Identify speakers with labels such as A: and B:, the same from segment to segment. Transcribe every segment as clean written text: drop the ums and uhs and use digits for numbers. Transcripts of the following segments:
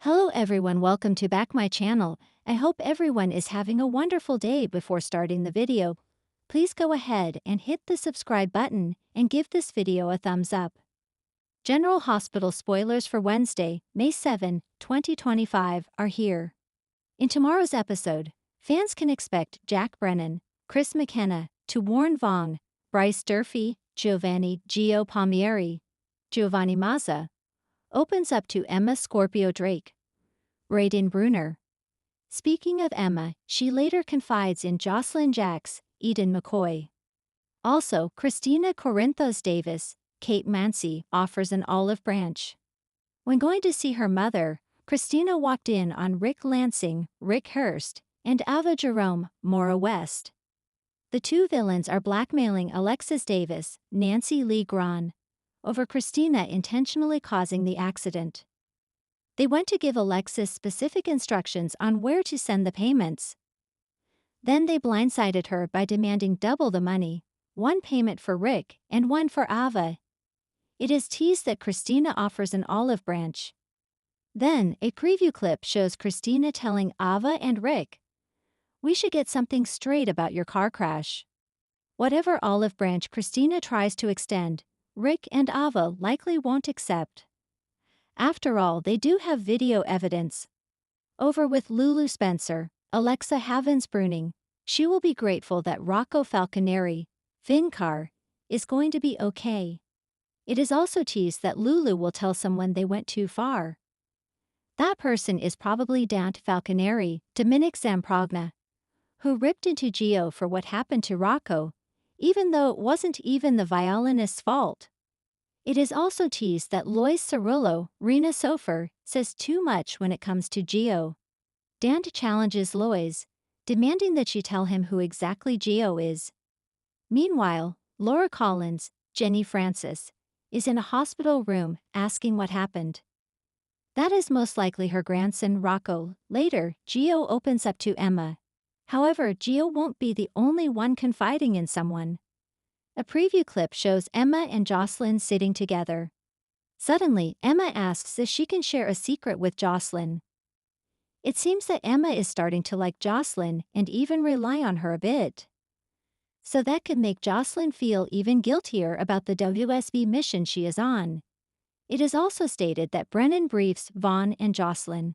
A: Hello everyone, welcome to back my channel. I hope everyone is having a wonderful day. Before starting the video, please go ahead and hit the subscribe button and give this video a thumbs up. General Hospital spoilers for Wednesday, May 7, 2025 are here. In tomorrow's episode, fans can expect Jack Brennan, Chris McKenna, to warn Vaughn, Bryce Durfee, Giovanni Gio Palmieri, Giovanni Mazza, opens up to Emma Scorpio Drake. Raiden Bruner. Speaking of Emma, she later confides in Jocelyn Jacks, Eden McCoy. Also, Kristina Corinthos Davis, Kate Mancy, offers an olive branch. When going to see her mother, Kristina walked in on Rick Lansing, Rick Hurst, and Ava Jerome, Maura West. The two villains are blackmailing Alexis Davis, Nancy Lee Grahn, over Kristina intentionally causing the accident. They went to give Alexis specific instructions on where to send the payments. Then they blindsided her by demanding double the money, one payment for Rick and one for Ava. It is teased that Kristina offers an olive branch. Then, a preview clip shows Kristina telling Ava and Rick, "We should get something straight about your car crash." Whatever olive branch Kristina tries to extend, Rick and Ava likely won't accept. After all, they do have video evidence. Over with Lulu Spencer, Alexa Havens-Bruning, she will be grateful that Rocco Falconeri, Vincar, is going to be okay. It is also teased that Lulu will tell someone they went too far. That person is probably Dante Falconeri, Dominic Zamprogna, who ripped into Gio for what happened to Rocco, even though it wasn't even the violinist's fault. It is also teased that Lois Cerullo, Rena Sofer, says too much when it comes to Gio. Dante challenges Lois, demanding that she tell him who exactly Gio is. Meanwhile, Laura Collins, Jenny Francis, is in a hospital room asking what happened. That is most likely her grandson Rocco. Later, Gio opens up to Emma. However, Gio won't be the only one confiding in someone. A preview clip shows Emma and Jocelyn sitting together. Suddenly, Emma asks if she can share a secret with Jocelyn. It seems that Emma is starting to like Jocelyn and even rely on her a bit. So that could make Jocelyn feel even guiltier about the WSB mission she is on. It is also stated that Brennan briefs Vaughn and Jocelyn.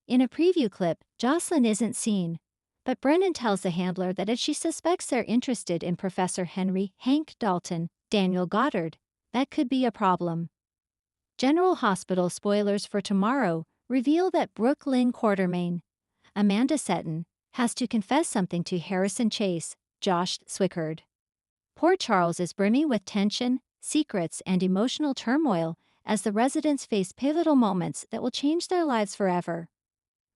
A: In a preview clip, Jocelyn isn't seen, but Brennan tells the handler that if she suspects they're interested in Professor Henry Hank Dalton, Daniel Goddard, that could be a problem. General Hospital spoilers for tomorrow reveal that Brooklyn Quartermain, Amanda Seton, has to confess something to Harrison Chase, Josh Swickard. Port Charles is brimming with tension, secrets, and emotional turmoil as the residents face pivotal moments that will change their lives forever.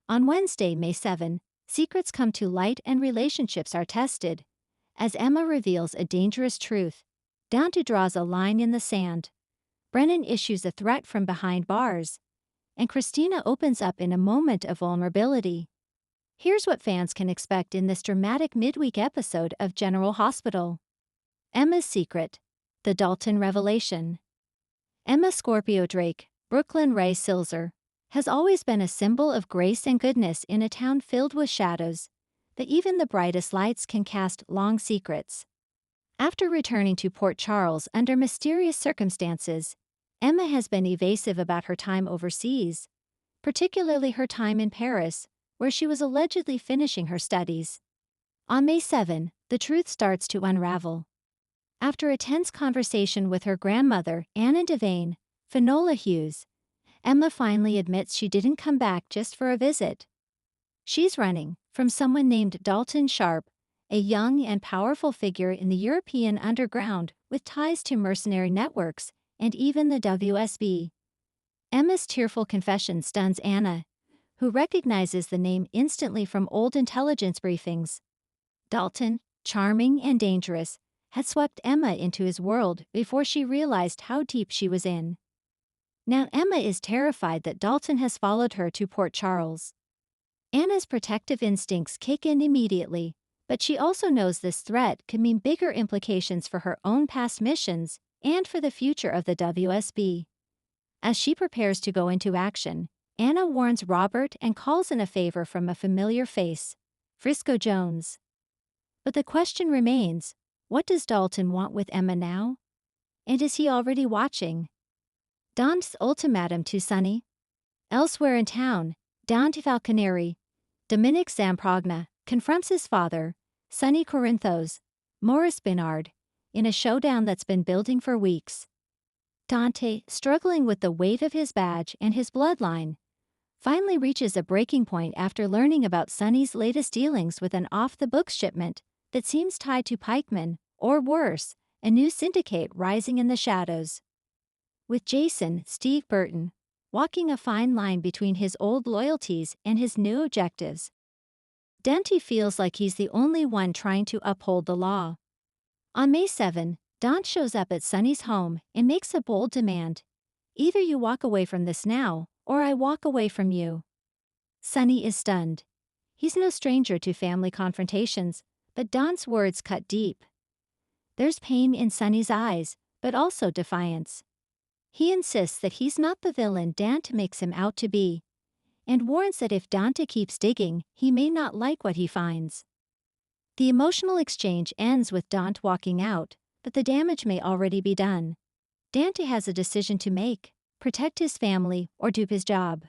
A: On Wednesday, May 7, secrets come to light and relationships are tested. As Emma reveals a dangerous truth, Dante draws a line in the sand. Brennan issues a threat from behind bars, and Kristina opens up in a moment of vulnerability. Here's what fans can expect in this dramatic midweek episode of General Hospital. Emma's secret, the Dalton revelation. Emma Scorpio Drake, Brooklyn Ray Silzer, has always been a symbol of grace and goodness in a town filled with shadows, that even the brightest lights can cast long secrets. After returning to Port Charles under mysterious circumstances, Emma has been evasive about her time overseas, particularly her time in Paris, where she was allegedly finishing her studies. On May 7, the truth starts to unravel. After a tense conversation with her grandmother, Anna Devane, Finola Hughes, Emma finally admits she didn't come back just for a visit. She's running from someone named Dalton Sharp, a young and powerful figure in the European underground with ties to mercenary networks and even the WSB. Emma's tearful confession stuns Anna, who recognizes the name instantly from old intelligence briefings. Dalton, charming and dangerous, had swept Emma into his world before she realized how deep she was in. Now Emma is terrified that Dalton has followed her to Port Charles. Anna's protective instincts kick in immediately, but she also knows this threat could mean bigger implications for her own past missions and for the future of the WSB. As she prepares to go into action, Anna warns Robert and calls in a favor from a familiar face, Frisco Jones. But the question remains, what does Dalton want with Emma now? And is he already watching? Dante's ultimatum to Sonny. Elsewhere in town, Dante Falconeri, Dominic Zamprogna, confronts his father, Sonny Corinthos, Morris Bernard, in a showdown that's been building for weeks. Dante, struggling with the weight of his badge and his bloodline, finally reaches a breaking point after learning about Sonny's latest dealings with an off-the-books shipment that seems tied to pikemen, or worse, a new syndicate rising in the shadows. With Jason, Steve Burton, walking a fine line between his old loyalties and his new objectives, Dante feels like he's the only one trying to uphold the law. On May 7, Dante shows up at Sonny's home and makes a bold demand. Either you walk away from this now, or I walk away from you. Sonny is stunned. He's no stranger to family confrontations, but Dante's words cut deep. There's pain in Sonny's eyes, but also defiance. He insists that he's not the villain Dante makes him out to be, and warns that if Dante keeps digging, he may not like what he finds. The emotional exchange ends with Dante walking out, but the damage may already be done. Dante has a decision to make: protect his family or do his job.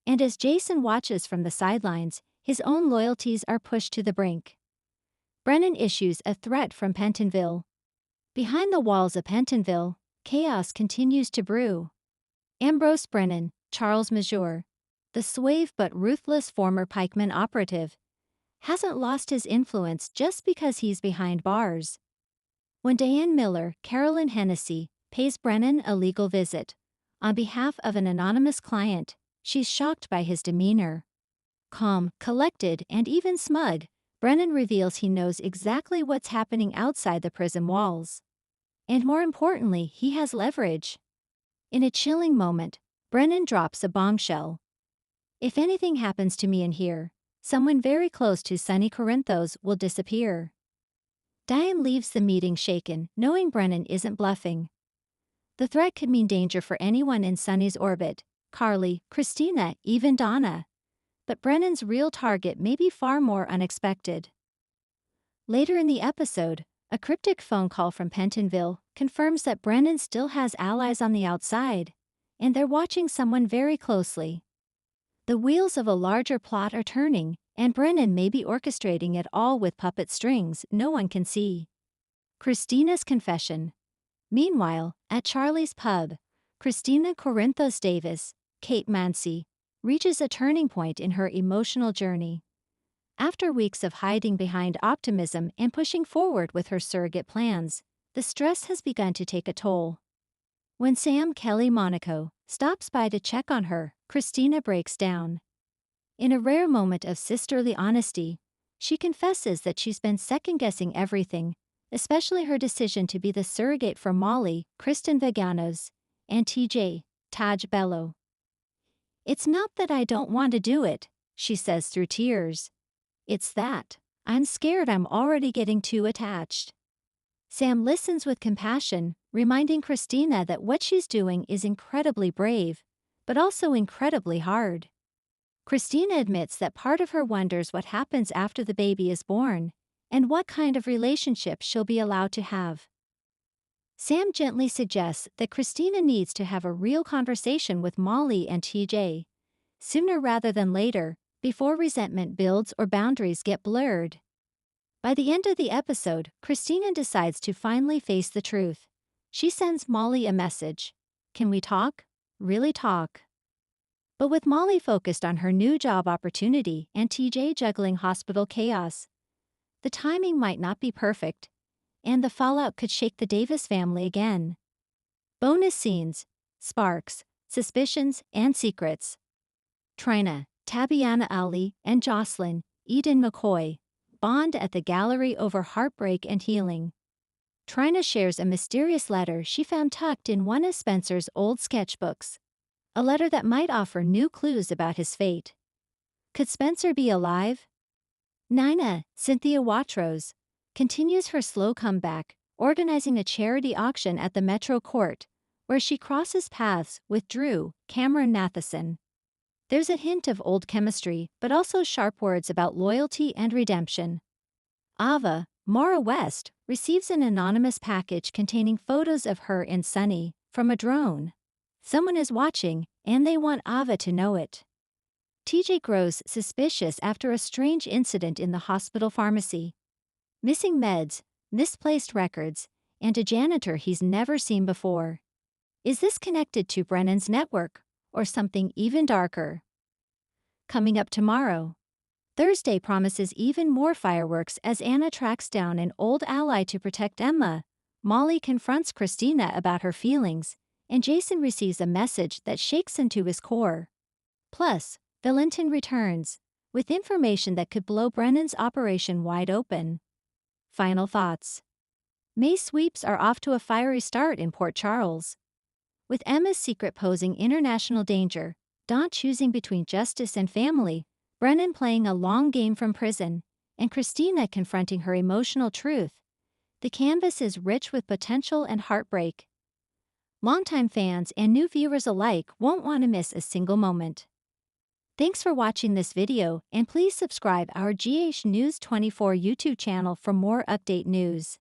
A: And as Jason watches from the sidelines, his own loyalties are pushed to the brink. Brennan issues a threat from Pentonville. Behind the walls of Pentonville, chaos continues to brew. Ambrose Brennan, Charles Major, the suave but ruthless former pikeman operative, hasn't lost his influence just because he's behind bars. When Diane Miller, Carolyn Hennessy, pays Brennan a legal visit, on behalf of an anonymous client, she's shocked by his demeanor. Calm, collected, and even smug, Brennan reveals he knows exactly what's happening outside the prison walls. And more importantly, he has leverage. In a chilling moment, Brennan drops a bombshell. If anything happens to me in here, someone very close to Sonny Corinthos will disappear. Diane leaves the meeting shaken, knowing Brennan isn't bluffing. The threat could mean danger for anyone in Sonny's orbit: Carly, Kristina, even Donna. But Brennan's real target may be far more unexpected. Later in the episode, a cryptic phone call from Pentonville confirms that Brennan still has allies on the outside, and they're watching someone very closely. The wheels of a larger plot are turning, and Brennan may be orchestrating it all with puppet strings no one can see. Kristina's confession. Meanwhile, at Charlie's pub, Kristina Corinthos Davis, Kate Mancy, reaches a turning point in her emotional journey. After weeks of hiding behind optimism and pushing forward with her surrogate plans, the stress has begun to take a toll. When Sam Kelly Monaco stops by to check on her, Kristina breaks down. In a rare moment of sisterly honesty, she confesses that she's been second-guessing everything, especially her decision to be the surrogate for Molly, Kristen Vaganos, and TJ, Taj Bello. "It's not that I don't want to do it," she says through tears. "It's that I'm scared I'm already getting too attached." Sam listens with compassion, reminding Kristina that what she's doing is incredibly brave, but also incredibly hard. Kristina admits that part of her wonders what happens after the baby is born, and what kind of relationship she'll be allowed to have. Sam gently suggests that Kristina needs to have a real conversation with Molly and TJ, sooner rather than later, before resentment builds or boundaries get blurred. By the end of the episode, Kristina decides to finally face the truth. She sends Molly a message. "Can we talk? Really talk?" But with Molly focused on her new job opportunity and TJ juggling hospital chaos, the timing might not be perfect, and the fallout could shake the Davis family again. Bonus scenes, sparks, suspicions, and secrets. Trina, Tabiana Ali, and Jocelyn, Eden McCoy, bond at the gallery over heartbreak and healing. Trina shares a mysterious letter she found tucked in one of Spencer's old sketchbooks, a letter that might offer new clues about his fate. Could Spencer be alive? Nina, Cynthia Watrous, continues her slow comeback, organizing a charity auction at the Metro Court, where she crosses paths with Drew, Cameron Matheson. There's a hint of old chemistry, but also sharp words about loyalty and redemption. Ava, Mara West, receives an anonymous package containing photos of her and Sunny from a drone. Someone is watching, and they want Ava to know it. TJ grows suspicious after a strange incident in the hospital pharmacy. Missing meds, misplaced records, and a janitor he's never seen before. Is this connected to Brennan's network, or something even darker? Coming up tomorrow. Thursday promises even more fireworks as Anna tracks down an old ally to protect Emma. Molly confronts Kristina about her feelings, and Jason receives a message that shakes him to his core. Plus, Valentin returns, with information that could blow Brennan's operation wide open. Final thoughts. May sweeps are off to a fiery start in Port Charles. With Emma's secret posing international danger, Dante choosing between justice and family, Brennan playing a long game from prison, and Kristina confronting her emotional truth, the canvas is rich with potential and heartbreak. Longtime fans and new viewers alike won't want to miss a single moment. Thanks for watching this video, and please subscribe our GH News 24 YouTube channel for more update news.